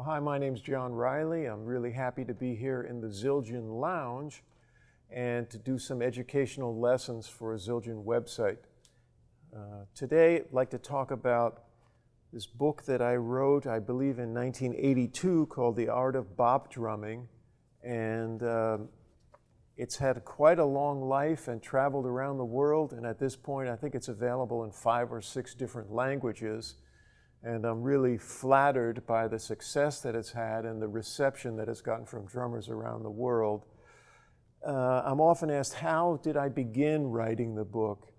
Well, hi, my name's John Riley. I'm really happy to be here in the Zildjian Lounge and to do some educational lessons for a Zildjian website. Today, I'd like to talk about this book that I wrote, I believe in 1982, called The Art of Bop Drumming. And it's had quite a long life and traveled around the world. And at this point, I think it's available in 5 or 6 different languages. And I'm really flattered by the success that it's had and the reception that it's gotten from drummers around the world. I'm often asked, how did I begin writing the book?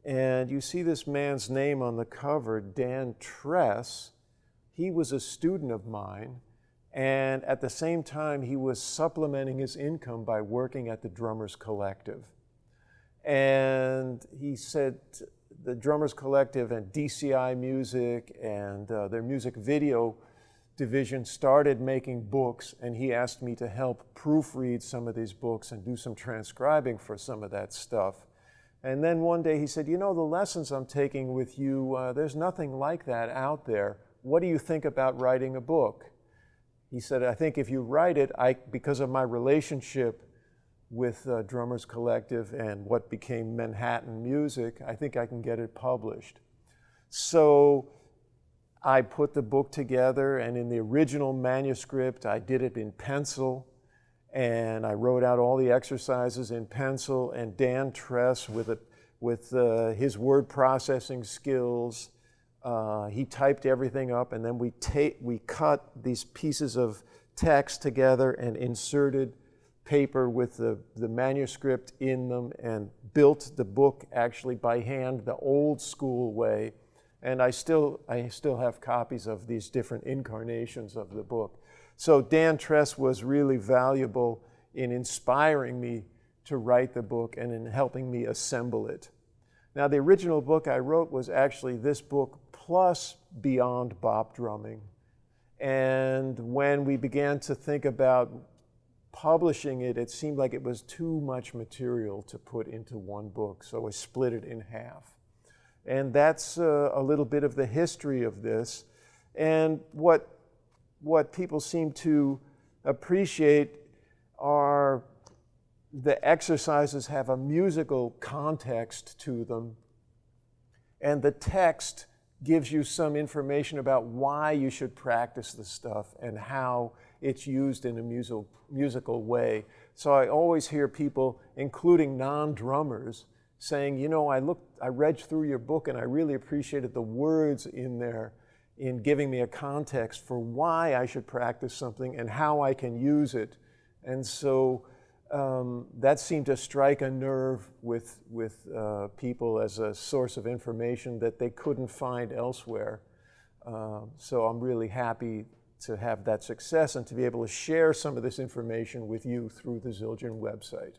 And you see this man's name on the cover, Dan Tress. He was a student of mine, and at the same time, he was supplementing his income by working at the Drummers Collective. And he said, the Drummers Collective and DCI Music and their music video division started making books, and he asked me to help proofread some of these books and do some transcribing for some of that stuff. And then one day he said, you know, the lessons I'm taking with you, there's nothing like that out there. What do you think about writing a book? He said, I think if you write it, because of my relationship with Drummers Collective and what became Manhattan Music, I think I can get it published. So I put the book together, and in the original manuscript, I did it in pencil, and I wrote out all the exercises in pencil, and Dan Tress, with his word processing skills, he typed everything up, and then we cut these pieces of text together and inserted paper with the manuscript in them and built the book actually by hand the old school way. And I still have copies of these different incarnations of the book. So Dan Tress was really valuable in inspiring me to write the book and in helping me assemble it. Now, the original book I wrote was actually this book plus Beyond Bop Drumming. And when we began to think about publishing it, it seemed like it was too much material to put into one book, so I split it in half. And that's a little bit of the history of this. And what people seem to appreciate are the exercises have a musical context to them, and the text gives you some information about why you should practice the stuff and how it's used in a musical way. So I always hear people, including non-drummers, saying, you know, I read through your book and I really appreciated the words in there in giving me a context for why I should practice something and how I can use it. And so that seemed to strike a nerve with people as a source of information that they couldn't find elsewhere. So I'm really happy to have that success and to be able to share some of this information with you through the Zildjian website.